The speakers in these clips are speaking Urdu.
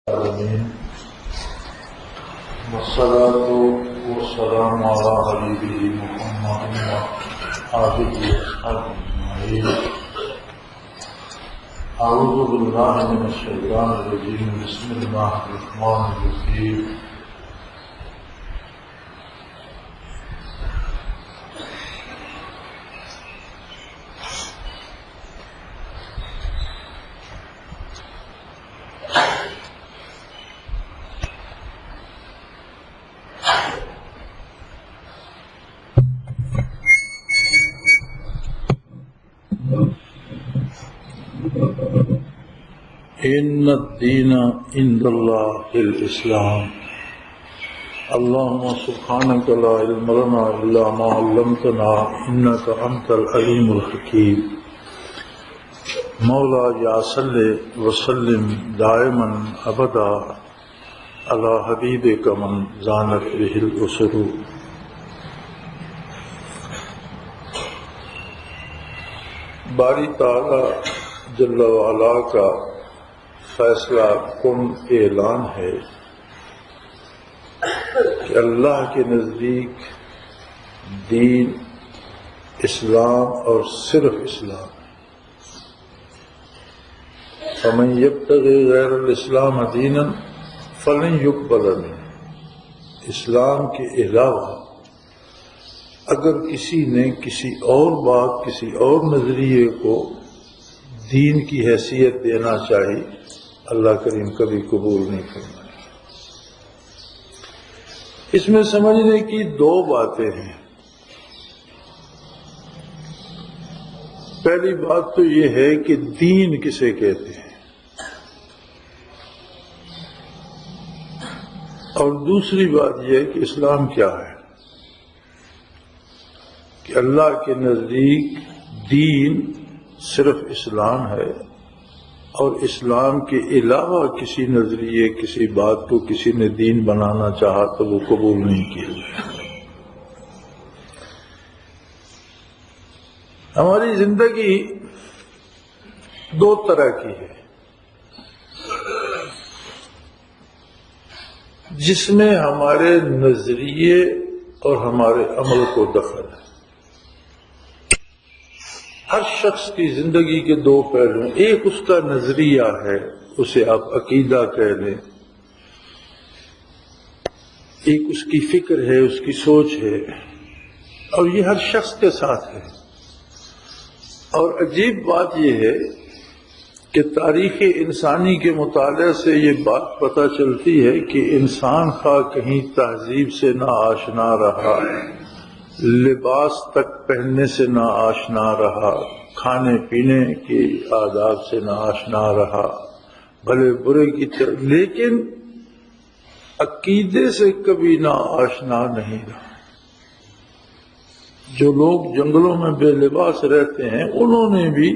العالمين والصلاة والسلام على حبيبه محمد وآله وصحبه أجمعين. أعوذ بالله من الشيطان الرجيم. بسم الله الرحمن الرحيم. ان الدین عند اللہ الاسلام. اللهم سبحانك لا علم لنا الا ما علمتنا انك انت العلیم الحکیم. مولا یا صلی وسلم دائما ابدا علی حبیبک من زانت به الاسر. باری تعالی جل وعلا کا فیصلہ کن اعلان ہے کہ اللہ کے نزدیک دین اسلام اور صرف اسلام. فمن یبتغی غیر الاسلام دینا فلن یقبل منہ. اسلام کے علاوہ اگر کسی نے کسی اور بات، کسی اور نظریے کو دین کی حیثیت دینا چاہی، اللہ کریم کبھی قبول نہیں کرنا. اس میں سمجھنے کی دو باتیں ہیں. پہلی بات تو یہ ہے کہ دین کسے کہتے ہیں، اور دوسری بات یہ ہے کہ اسلام کیا ہے. کہ اللہ کے نزدیک دین صرف اسلام ہے، اور اسلام کے علاوہ کسی نظریے، کسی بات کو کسی نے دین بنانا چاہا تو وہ قبول نہیں کیا جائے. ہماری زندگی دو طرح کی ہے، جس میں ہمارے نظریے اور ہمارے عمل کو دخل ہے. ہر شخص کی زندگی کے دو پہلو ہیں. ایک اس کا نظریہ ہے، اسے آپ عقیدہ کہہ لیں. ایک اس کی فکر ہے، اس کی سوچ ہے، اور یہ ہر شخص کے ساتھ ہے. اور عجیب بات یہ ہے کہ تاریخ انسانی کے مطالعے سے یہ بات پتہ چلتی ہے کہ انسان خواہ کہیں تہذیب سے نہ آشنا رہا، لباس تک پہننے سے نہ آشنا رہا، کھانے پینے کے آداب سے نہ آشنا رہا، بھلے برے کی طرف، لیکن عقیدے سے کبھی نہ آشنا نہیں رہا. جو لوگ جنگلوں میں بے لباس رہتے ہیں، انہوں نے بھی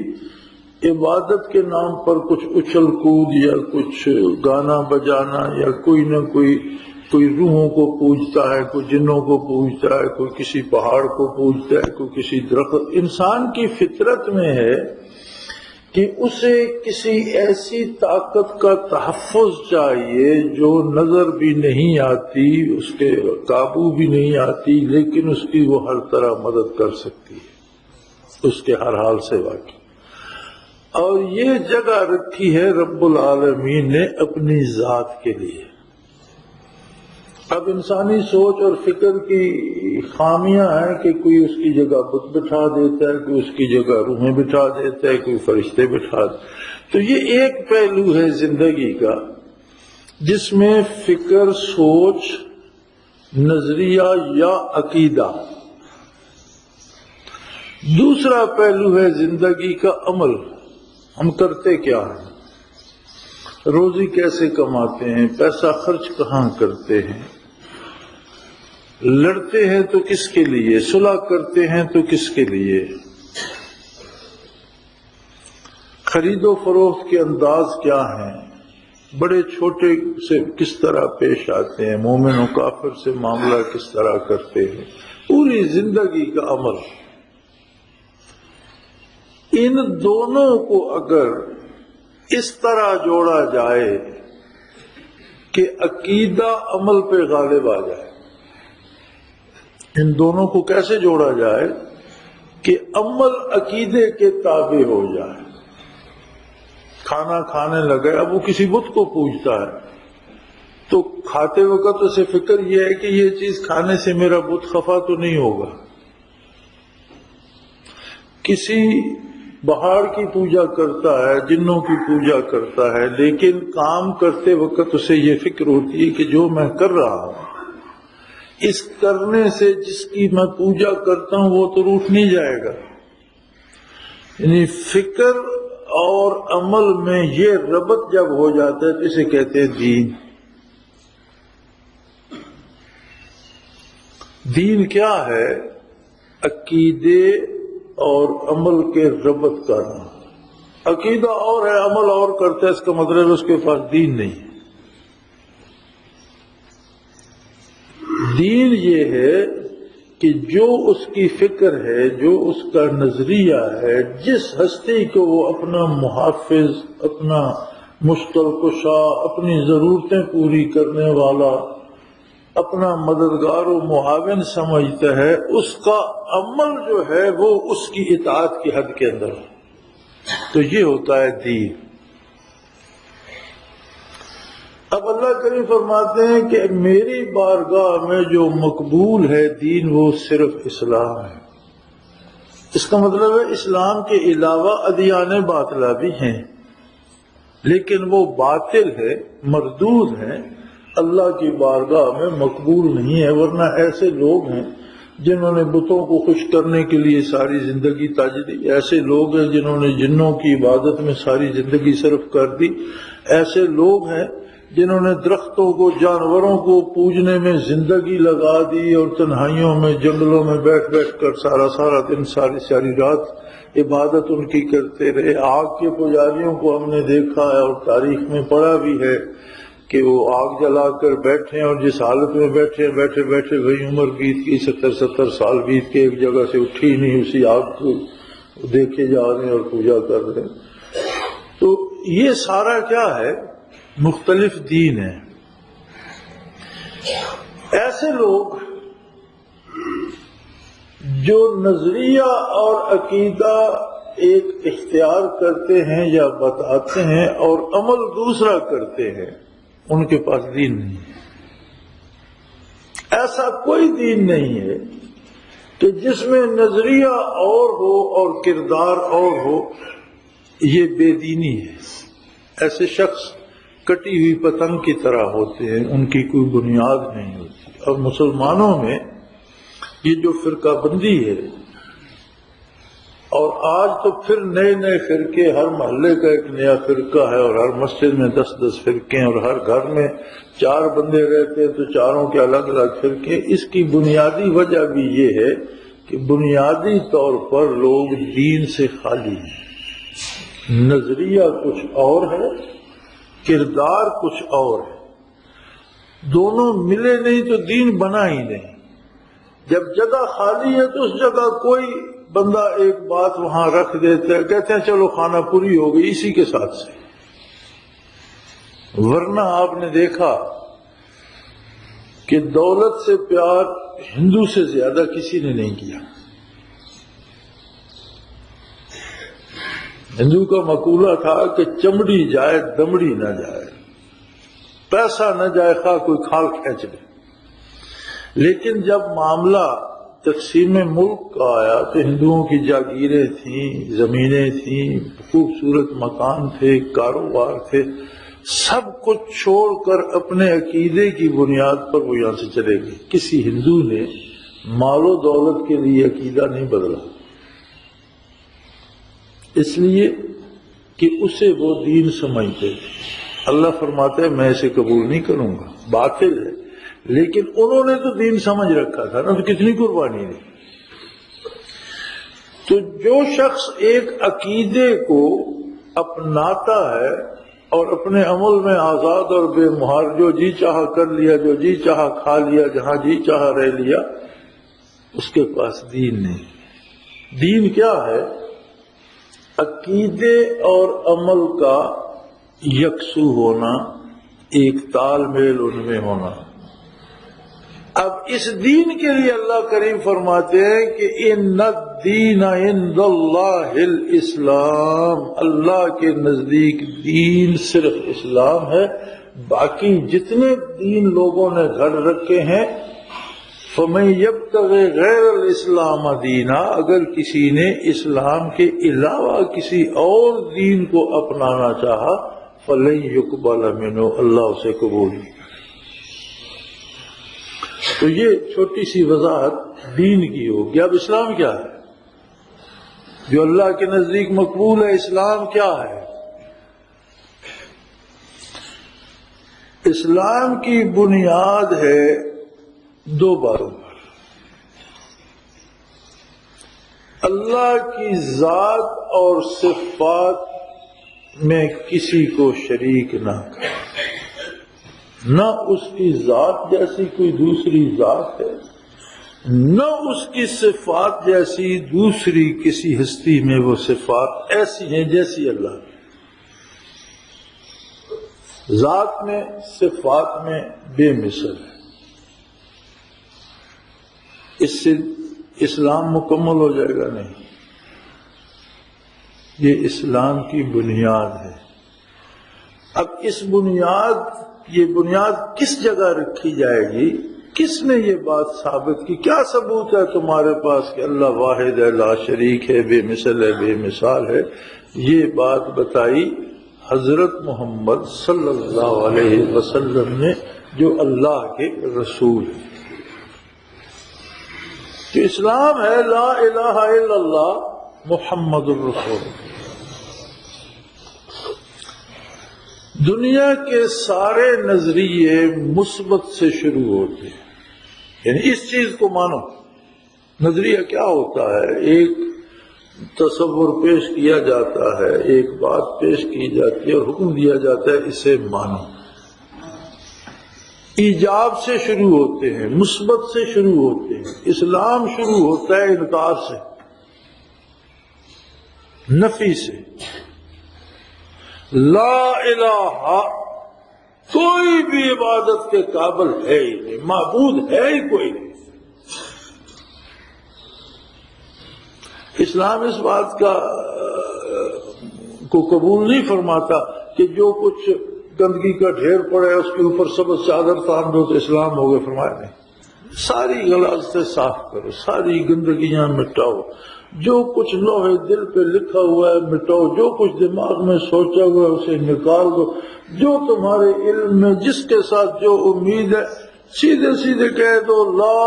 عبادت کے نام پر کچھ اچھل کود یا کچھ گانا بجانا یا کوئی نہ کوئی روحوں کو پوجتا ہے، کوئی جنوں کو پوجتا ہے، کوئی کسی پہاڑ کو پوجتا ہے، کوئی کسی درخت. انسان کی فطرت میں ہے کہ اسے کسی ایسی طاقت کا تحفظ چاہیے جو نظر بھی نہیں آتی، اس کے قابو بھی نہیں آتی، لیکن اس کی وہ ہر طرح مدد کر سکتی ہے، اس کے ہر حال سے واقف. اور یہ جگہ رکھی ہے رب العالمین نے اپنی ذات کے لیے. اب انسانی سوچ اور فکر کی خامیاں ہیں کہ کوئی اس کی جگہ بت بٹھا دیتا ہے، کوئی اس کی جگہ روحیں بٹھا دیتا ہے، کوئی فرشتے بٹھا دیتا ہے. تو یہ ایک پہلو ہے زندگی کا جس میں فکر، سوچ، نظریہ یا عقیدہ. دوسرا پہلو ہے زندگی کا عمل. ہم کرتے کیا ہیں، روزی کیسے کماتے ہیں، پیسہ خرچ کہاں کرتے ہیں، لڑتے ہیں تو کس کے لیے، صلح کرتے ہیں تو کس کے لیے، خرید و فروخت کے انداز کیا ہیں، بڑے چھوٹے سے کس طرح پیش آتے ہیں، مومن و کافر سے معاملہ کس طرح کرتے ہیں. پوری زندگی کا عمل. ان دونوں کو اگر اس طرح جوڑا جائے کہ عقیدہ عمل پہ غالب آ جائے. ان دونوں کو کیسے جوڑا جائے کہ عمل عقیدے کے تابع ہو جائے. کھانا کھانے لگے، اب وہ کسی بت کو پوجتا ہے تو کھاتے وقت اسے فکر یہ ہے کہ یہ چیز کھانے سے میرا بت خفا تو نہیں ہوگا. کسی پہاڑ کی پوجا کرتا ہے، جنوں کی پوجا کرتا ہے، لیکن کام کرتے وقت اسے یہ فکر ہوتی ہے کہ جو میں کر رہا ہوں اس کرنے سے جس کی میں پوجا کرتا ہوں وہ تو روٹھ نہیں جائے گا. یعنی فکر اور عمل میں یہ ربط جب ہو جاتا ہے تو اسے کہتے ہیں دین. دین کیا ہے؟ عقیدے اور عمل کے ربط کرنا. عقیدہ اور ہے، عمل اور کرتا ہے، اس کا مطلب اس کے پاس دین نہیں. دین یہ ہے کہ جو اس کی فکر ہے، جو اس کا نظریہ ہے، جس ہستی کو وہ اپنا محافظ، اپنا مشکل کشا، اپنی ضرورتیں پوری کرنے والا، اپنا مددگار و معاون سمجھتا ہے، اس کا عمل جو ہے وہ اس کی اطاعت کی حد کے اندر ہو. تو یہ ہوتا ہے دین. اب اللہ کریم فرماتے ہیں کہ میری بارگاہ میں جو مقبول ہے دین وہ صرف اسلام ہے. اس کا مطلب ہے اسلام کے علاوہ ادیان باطلہ بھی ہیں، لیکن وہ باطل ہے، مردود ہیں، اللہ کی بارگاہ میں مقبول نہیں ہے. ورنہ ایسے لوگ ہیں جنہوں نے بتوں کو خوش کرنے کے لیے ساری زندگی تاج دی، ایسے لوگ ہیں جنہوں نے جنوں کی عبادت میں ساری زندگی صرف کر دی، ایسے لوگ ہیں جنہوں نے درختوں کو، جانوروں کو پوجنے میں زندگی لگا دی اور تنہائیوں میں، جنگلوں میں بیٹھ بیٹھ کر سارا دن، ساری رات عبادت ان کی کرتے رہے. آگ کے پجاریوں کو ہم نے دیکھا ہے اور تاریخ میں پڑھا بھی ہے کہ وہ آگ جلا کر بیٹھے اور جس حالت میں بیٹھے وہی عمر بیت گئی، 70 سال بیت کے ایک جگہ سے اٹھی نہیں، اسی آگ کو دیکھے جا رہے ہیں اور پوجا کر رہے ہیں. تو یہ سارا کیا ہے؟ مختلف دین ہے. ایسے لوگ جو نظریہ اور عقیدہ ایک اختیار کرتے ہیں یا بتاتے ہیں اور عمل دوسرا کرتے ہیں، ان کے پاس دین نہیں ہے. ایسا کوئی دین نہیں ہے کہ جس میں نظریہ اور ہو اور کردار اور ہو. یہ بے دینی ہے. ایسے شخص کٹی ہوئی پتنگ کی طرح ہوتے ہیں، ان کی کوئی بنیاد نہیں ہوتی. اور مسلمانوں میں یہ جو فرقہ بندی ہے، اور آج تو پھر نئے فرقے، ہر محلے کا ایک نیا فرقہ ہے اور ہر مسجد میں 10 فرقے ہیں اور ہر گھر میں 4 بندے رہتے ہیں تو چاروں کے الگ الگ فرقے. اس کی بنیادی وجہ بھی یہ ہے کہ بنیادی طور پر لوگ دین سے خالی ہیں. نظریہ کچھ اور ہے، کردار کچھ اور ہے. دونوں ملے نہیں تو دین بنا ہی نہیں. جب جگہ خالی ہے تو اس جگہ کوئی بندہ ایک بات وہاں رکھ دیتا ہے، کہتے ہیں چلو خانہ پوری ہو گئی اسی کے ساتھ سے. ورنہ آپ نے دیکھا کہ دولت سے پیار ہندو سے زیادہ کسی نے نہیں کیا. ہندو کا مقولہ تھا کہ چمڑی جائے دمڑی نہ جائے، پیسہ نہ جائے خواہ کوئی کھال کھینچ لے. لیکن جب معاملہ تقسیم ملک کا آیا تو ہندوؤں کی جاگیریں تھیں، زمینیں تھیں، خوبصورت مکان تھے، کاروبار تھے، سب کچھ چھوڑ کر اپنے عقیدے کی بنیاد پر وہ یہاں سے چلے گئے. کسی ہندو نے مال و دولت کے لیے عقیدہ نہیں بدلا، اس لیے کہ اسے وہ دین سمجھتے تھے. اللہ فرماتا ہے میں اسے قبول نہیں کروں گا، باطل ہے. لیکن انہوں نے تو دین سمجھ رکھا تھا نا، تو کتنی قربانی دی. تو جو شخص ایک عقیدے کو اپناتا ہے اور اپنے عمل میں آزاد اور بے مہار، جو جی چاہا کر لیا، جو جی چاہا کھا لیا، جہاں جی چاہا رہ لیا، اس کے پاس دین نہیں. دین کیا ہے؟ عقیدے اور عمل کا یکسو ہونا، ایک تال میل ان میں ہونا۔ اب اس دین کے لیے اللہ کریم فرماتے ہیں کہ ان الدین عند اللہ الاسلام، اللہ کے نزدیک دین صرف اسلام ہے، باقی جتنے دین لوگوں نے گھڑ رکھے ہیں فَمَن يَبْتَغِ غَيْرَ الْإِسْلَامَ دِينًا، اگر کسی نے اسلام کے علاوہ کسی اور دین کو اپنانا چاہا فَلَن يُقْبَلَ مِنْهُ، اللہ اسے قبول نہیں۔ تو یہ چھوٹی سی وضاحت دین کی ہوگی۔ اب اسلام کیا ہے جو اللہ کے نزدیک مقبول ہے؟ اسلام کیا ہے؟ اسلام کی بنیاد ہے دو باتوں پر، اللہ کی ذات اور صفات میں کسی کو شریک نہ کرے، نہ اس کی ذات جیسی کوئی دوسری ذات ہے، نہ اس کی صفات جیسی دوسری کسی ہستی میں وہ صفات ایسی ہیں جیسی اللہ کی۔ ذات میں صفات میں بے مثل ہے، اس سے اسلام مکمل ہو جائے گا نہیں۔ یہ اسلام کی بنیاد ہے۔ اب اس یہ بنیاد کس جگہ رکھی جائے گی؟ کس نے یہ بات ثابت کی؟ کیا ثبوت ہے تمہارے پاس کہ اللہ واحد ہے، لا شریک ہے، بے مثل ہے، بے مثال ہے؟ یہ بات بتائی حضرت محمد صلی اللہ علیہ وسلم نے، جو اللہ کے رسول ہیں۔ تو اسلام ہے لا الہ الا اللہ محمد الرسول اللہ۔ دنیا کے سارے نظریے مثبت سے شروع ہوتے ہیں، یعنی اس چیز کو مانو۔ نظریہ کیا ہوتا ہے؟ ایک تصور پیش کیا جاتا ہے، ایک بات پیش کی جاتی ہے اور حکم دیا جاتا ہے اسے مانو۔ ایجاب سے شروع ہوتے ہیں، مثبت سے شروع ہوتے ہیں۔ اسلام شروع ہوتا ہے انکار سے، نفی سے۔ لا الہ، کوئی بھی عبادت کے قابل ہے ہی نہیں، معبود ہے ہی کوئی نہیں۔ اسلام اس بات کو قبول نہیں فرماتا کہ جو کچھ گندگی کا ڈھیر پڑے اس کے اوپر سبز چادر تان دو تو اسلام ہو گئے، فرمایا نہیں۔ ساری غلاظتیں صاف کرو، ساری گندگیاں مٹاؤ، جو کچھ لوہے دل پہ لکھا ہوا ہے مٹاؤ، جو کچھ دماغ میں سوچا ہوا ہے اسے نکال دو، جو تمہارے علم میں جس کے ساتھ جو امید ہے سیدھے سیدھے کہہ دو لا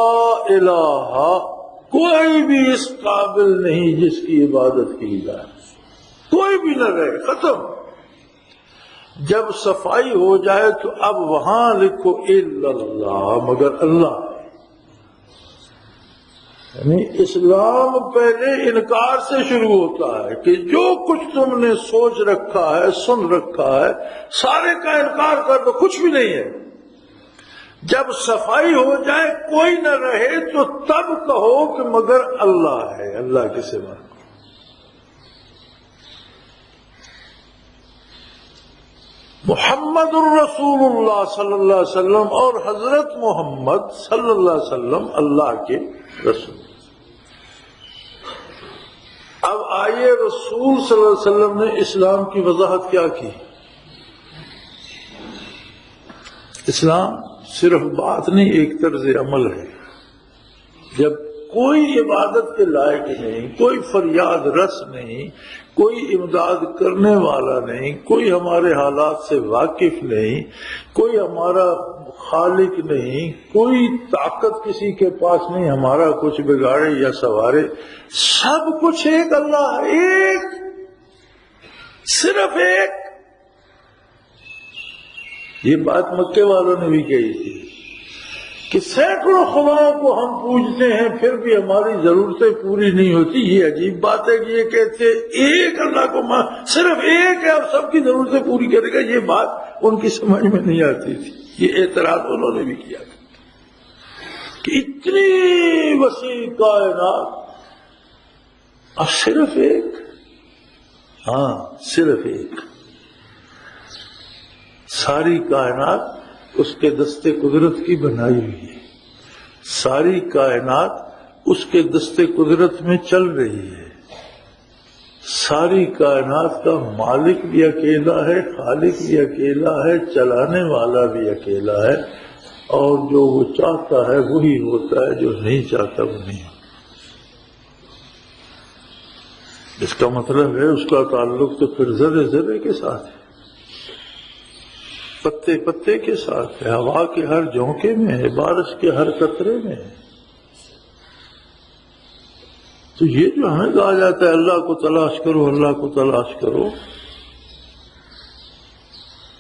الہ، کوئی بھی اس قابل نہیں جس کی عبادت کی جائے، کوئی بھی نہ رہے، ختم۔ جب صفائی ہو جائے تو اب وہاں لکھو الا اللہ، مگر اللہ۔ یعنی اسلام پہلے انکار سے شروع ہوتا ہے کہ جو کچھ تم نے سوچ رکھا ہے، سن رکھا ہے، سارے کا انکار کر دو، کچھ بھی نہیں ہے۔ جب صفائی ہو جائے کوئی نہ رہے تو تب کہو کہ مگر اللہ ہے، اللہ کے سوا۔ محمد الرسول اللہ صلی اللہ علیہ وسلم اور حضرت محمد صلی اللہ علیہ وسلم اللہ کے رسول۔ اب آئیے رسول صلی اللہ علیہ وسلم نے اسلام کی وضاحت کیا کی؟ اسلام صرف بات نہیں، ایک طرز عمل ہے۔ جب کوئی عبادت کے لائق نہیں، کوئی فریاد رس نہیں، کوئی امداد کرنے والا نہیں، کوئی ہمارے حالات سے واقف نہیں، کوئی ہمارا خالق نہیں، کوئی طاقت کسی کے پاس نہیں ہمارا کچھ بگاڑے یا سنوارے، سب کچھ ایک اللہ ہے، ایک، صرف ایک۔ یہ بات مکے والوں نے بھی کہی تھی کہ سینکڑوں خداؤں کو ہم پوجتے ہیں پھر بھی ہماری ضرورتیں پوری نہیں ہوتی۔ یہ عجیب بات ہے کہ یہ کہتے ایک اللہ کو صرف ایک ہے اور سب کی ضرورتیں پوری کرے گا، یہ بات ان کی سمجھ میں نہیں آتی تھی۔ یہ اعتراض انہوں نے بھی کیا کہ اتنی وسیع کائنات اور صرف ایک، ہاں صرف ایک۔ ساری کائنات اس کے دستے قدرت کی بنائی ہوئی ہے، ساری کائنات اس کے دستے قدرت میں چل رہی ہے، ساری کائنات کا مالک بھی اکیلا ہے، خالق بھی اکیلا ہے، چلانے والا بھی اکیلا ہے، اور جو وہ چاہتا ہے وہی ہوتا ہے، جو نہیں چاہتا وہ نہیں ہوتا۔ اس کا مطلب ہے اس کا تعلق تو پھر ذرے ذرے کے ساتھ ہے، پتے پتے کے ساتھ ہے، ہوا کے ہر جھونکے میں ہے، بارش کے ہر قطرے میں ہے۔ تو یہ جو ہمیں کہا جاتا ہے اللہ کو تلاش کرو، اللہ کو تلاش کرو،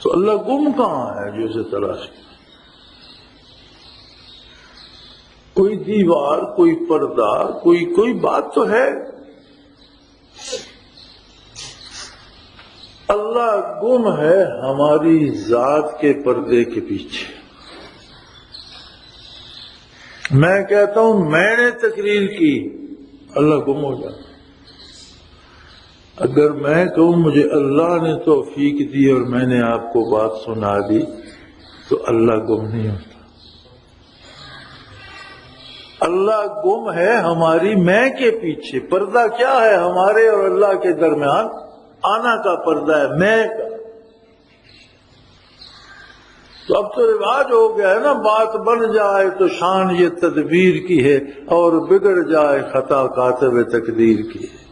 تو اللہ گم کہاں ہے جو اسے تلاش کرو؟ کوئی دیوار، کوئی پردہ، کوئی بات تو ہے۔ اللہ گم ہے ہماری ذات کے پردے کے پیچھے۔ میں کہتا ہوں میں نے تقریر کی، اللہ گم ہو جاتا۔ اگر میں کہوں مجھے اللہ نے توفیق دی اور میں نے آپ کو بات سنا دی، تو اللہ گم نہیں ہوتا۔ اللہ گم ہے ہماری میں کے پیچھے۔ پردہ کیا ہے ہمارے اور اللہ کے درمیان؟ آنا کا پردہ ہے، میں کا۔ تو اب تو رواج ہو گیا ہے نا، بات بن جائے تو شان یہ تدبیر کی ہے، اور بگڑ جائے خطا کاتب تقدیر کی ہے۔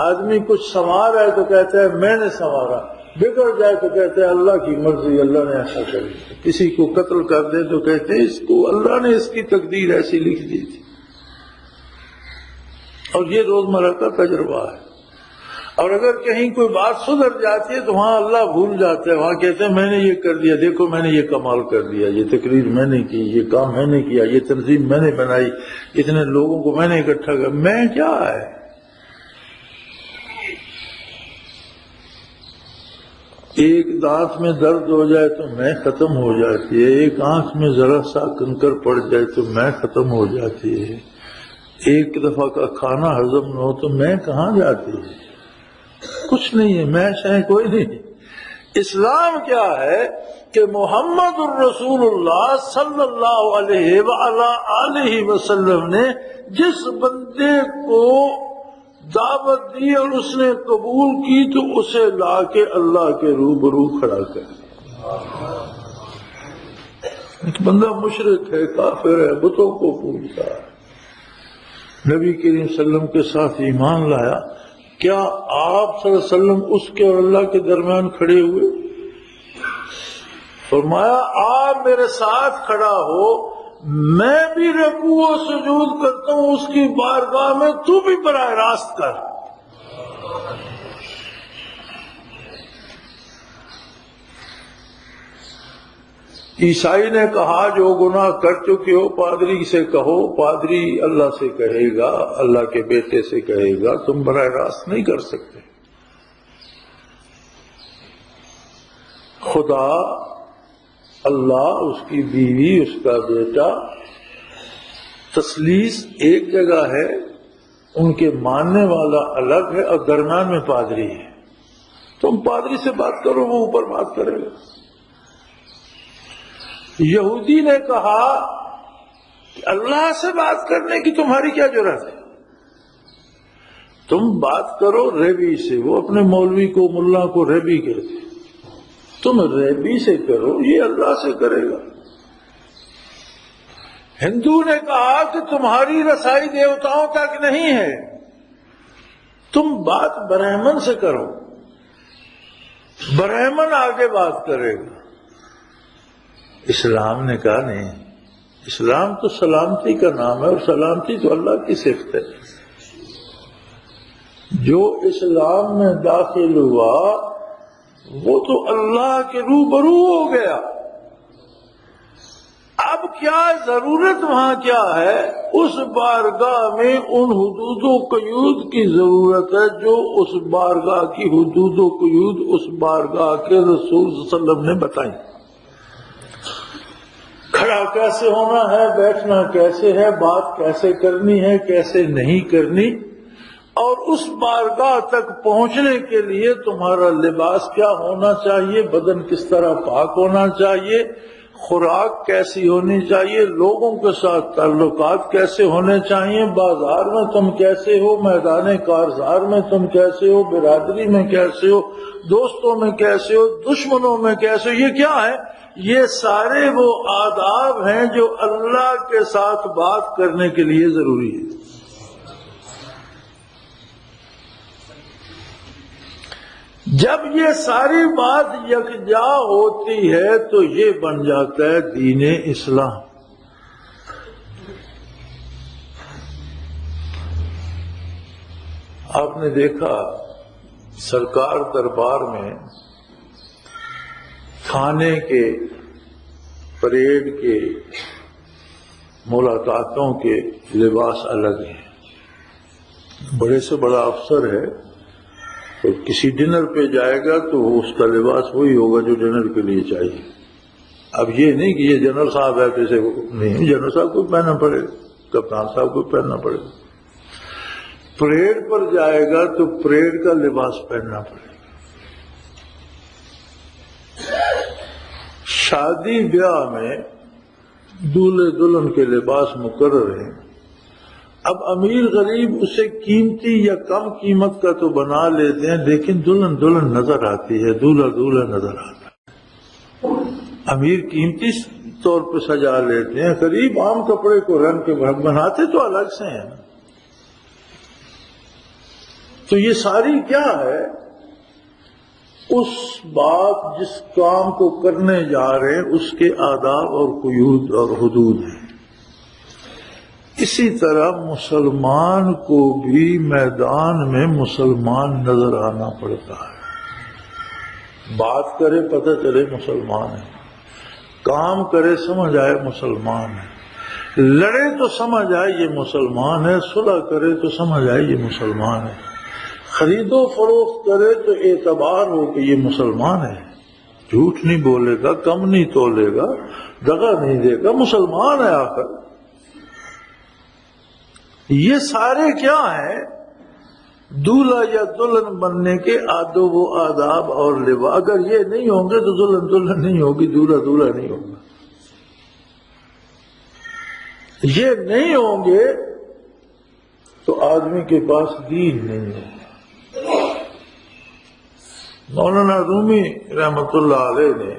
آدمی کچھ سنوار ہے تو کہتا ہے میں نے سنوارا، بگڑ جائے تو کہتے ہیں اللہ کی مرضی، اللہ نے ایسا کر دیا۔ کسی کو قتل کر دے تو کہتے ہیں اس کو اللہ نے اس کی تقدیر ایسی لکھ دی تھی۔ اور یہ روزمرہ کا تجربہ ہے۔ اور اگر کہیں کوئی بات سدھر جاتی ہے تو وہاں اللہ بھول جاتا ہے، وہاں کہتے ہیں میں نے یہ کر دیا، دیکھو میں نے یہ کمال کر دیا، یہ تقریر میں نے کی، یہ کام میں نے کیا، یہ تنظیم میں نے بنائی، اتنے لوگوں کو میں نے اکٹھا کیا۔ میں کیا ہے؟ ایک دانت میں درد ہو جائے تو میں ختم ہو جاتی ہے، ایک آنکھ میں ذرا سا کنکر پڑ جائے تو میں ختم ہو جاتی ہے، ایک دفعہ کا کھانا ہضم نہ ہو تو میں کہاں جاتی ہے؟ کچھ نہیں ہے، میں شاید کوئی نہیں۔ اسلام کیا ہے کہ محمد الرسول اللہ صلی اللہ علیہ وآلہ وسلم نے جس بندے کو دعوت دی اور اس نے قبول کی تو اسے لا کے اللہ کے روبرو کھڑا کر دیا۔ ایک بندہ مشرک ہے، کافر ہے، بتوں کو پوجتا ہے، نبی کریم صلی اللہ علیہ وسلم کے ساتھ ایمان لایا، کیا آپ صلی اللہ علیہ وسلم اس کے اور اللہ کے درمیان کھڑے ہوئے؟ فرمایا آپ میرے ساتھ کھڑا ہو، میں بھی رکوع و سجود کرتا ہوں اس کی بارگاہ میں، تو بھی براہ راست کر۔ عیسائی نے کہا جو گناہ کر چکے ہو پادری سے کہو، پادری اللہ سے کہے گا، اللہ کے بیٹے سے کہے گا، تم براہ راست نہیں کر سکتے۔ خدا، اللہ، اس کی بیوی، اس کا بیٹا، تثلیث ایک جگہ ہے، ان کے ماننے والا الگ ہے، اور درمیان میں پادری ہے۔ تم پادری سے بات کرو، وہ اوپر بات کرے گا۔ یہودی نے کہا کہ اللہ سے بات کرنے کی تمہاری کیا ضرورت ہے؟ تم بات کرو ریبی سے، وہ اپنے مولوی کو، ملا کو ریبی کہتے، تم ریبی سے کرو، یہ اللہ سے کرے گا۔ ہندو نے کہا کہ تمہاری رسائی دیوتاؤں تک نہیں ہے، تم بات برہمن سے کرو، برہمن آگے بات کرے گا۔ اسلام نے کہا نہیں، اسلام تو سلامتی کا نام ہے، اور سلامتی تو اللہ کی صفت ہے۔ جو اسلام میں داخل ہوا وہ تو اللہ کے روبرو ہو گیا۔ اب کیا ضرورت وہاں کیا ہے؟ اس بارگاہ میں ان حدود و قیود کی ضرورت ہے جو اس بارگاہ کی حدود و قیود اس بارگاہ کے رسول صلی اللہ علیہ وسلم نے بتائی۔ کھڑا کیسے ہونا ہے، بیٹھنا کیسے ہے، بات کیسے کرنی ہے، کیسے نہیں کرنی، اور اس بارگاہ تک پہنچنے کے لیے تمہارا لباس کیا ہونا چاہیے، بدن کس طرح پاک ہونا چاہیے، خوراک کیسی ہونی چاہیے، لوگوں کے ساتھ تعلقات کیسے ہونے چاہیے، بازار میں تم کیسے ہو، میدان کارزار میں تم کیسے ہو، برادری میں کیسے ہو، دوستوں میں کیسے ہو، دشمنوں میں کیسے ہو، یہ کیا ہے؟ یہ سارے وہ آداب ہیں جو اللہ کے ساتھ بات کرنے کے لیے ضروری ہے۔ جب یہ ساری بات یکجا ہوتی ہے تو یہ بن جاتا ہے دین اسلام۔ آپ نے دیکھا سرکار دربار میں کھانے کے، پریڈ کے، ملاقاتوں کے لباس الگ ہیں۔ بڑے سے بڑا افسر ہے تو کسی ڈنر پہ جائے گا تو اس کا لباس وہی ہوگا جو ڈنر کے لیے چاہیے۔ اب یہ نہیں کہ یہ جنرل صاحب ہے تو اسے نہیں، جنرل صاحب کو پہننا پڑے گا، کپتان صاحب کو پہننا پڑے گا۔ پریڈ پر جائے گا تو پریڈ کا لباس پہننا پڑے گا۔ شادی بیاہ میں دولہے دلہن کے لباس مقرر ہیں۔ اب امیر غریب اسے قیمتی یا کم قیمت کا تو بنا لیتے ہیں، لیکن دلہن دلہن نظر آتی ہے، دولہا دولہا نظر آتا ہے۔ امیر قیمتی طور پہ سجا لیتے ہیں، غریب عام کپڑے کو رنگ کے بناتے تو الگ سے ہیں۔ تو یہ ساری کیا ہے؟ اس بات جس کام کو کرنے جا رہے ہیں اس کے آداب اور قیود اور حدود ہیں۔ اسی طرح مسلمان کو بھی میدان میں مسلمان نظر آنا پڑتا ہے۔ بات کرے پتہ چلے مسلمان ہے، کام کرے سمجھ آئے مسلمان ہے، لڑے تو سمجھ آئے یہ مسلمان ہے، صلح کرے تو سمجھ آئے یہ مسلمان ہے، خرید و فروخت کرے تو اعتبار ہو کہ یہ مسلمان ہے، جھوٹ نہیں بولے گا، کم نہیں تولے گا، دغا نہیں دے گا، مسلمان ہے آخر۔ یہ سارے کیا ہیں؟ دولہا یا دلہن بننے کے آداب و آداب اور لباس۔ اگر یہ نہیں ہوں گے تو دلہن دلہن نہیں ہوگی، دولہا دولہا نہیں ہوگا۔ یہ نہیں ہوں گے تو آدمی کے پاس دین نہیں ہے۔ مولانا رومی رحمت اللہ علیہ نے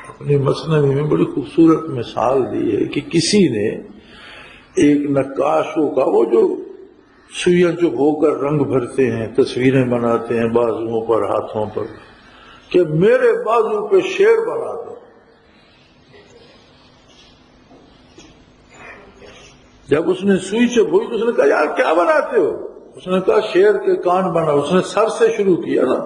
اپنی مثنوی میں بڑی خوبصورت مثال دی ہے کہ کسی نے ایک نقاشوں کا، وہ جو سوئیاں چبھو کر رنگ بھرتے ہیں، تصویریں بناتے ہیں بازوؤں پر، ہاتھوں پر، کہ میرے بازو پہ شیر بنا دو۔ جب اس نے سوئی چبھوئی تو اس نے کہا یار کیا بناتے ہو؟ اس نے کہا شیر کے کان بنا۔ اس نے سر سے شروع کیا نا،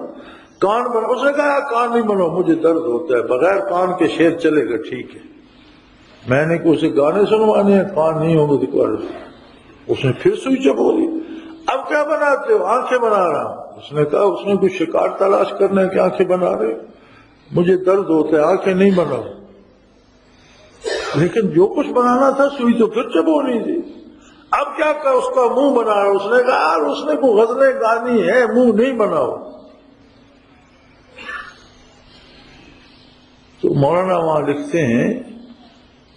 کان بنا۔ اس نے کہا یار کان نہیں بناؤ، مجھے درد ہوتا ہے، بغیر کان کے شیر چلے گا ٹھیک ہے، میں نے کہ اسے گانے سنوانے ہیں، کان نہیں ہوں گے تو اس نے پھر سوئی چبھو دی۔ اب کیا بناتے ہو؟ آنکھیں بنا رہا ہوں۔ اس نے کہا اس نے کوئی شکار تلاش کرنا ہے کہ آنکھیں بنا رہے، مجھے درد ہوتا ہے، آنکھیں نہیں بناؤ۔ لیکن جو کچھ بنانا تھا سوئی تو پھر چبھونی تھی۔ اب کیا کہا؟ اس کا منہ بنا رہا۔ اس نے کہا یار اس نے کوئی غزلیں گانی ہے، منہ نہیں بناؤ۔ تو مولانا وہاں لکھتے ہیں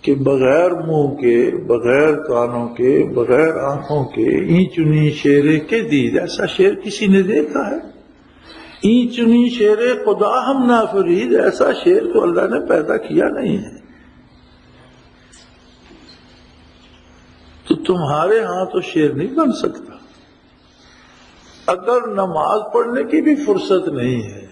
کہ بغیر منہ کے، بغیر کانوں کے، بغیر آنکھوں کے این چنی شیرے کے دید، ایسا شیر کسی نے دیکھا ہے؟ این چنی شیرے خدا ہم نافرید، ایسا شیر تو اللہ نے پیدا کیا نہیں ہے۔ تو تمہارے ہاں تو شیر نہیں بن سکتا۔ اگر نماز پڑھنے کی بھی فرصت نہیں ہے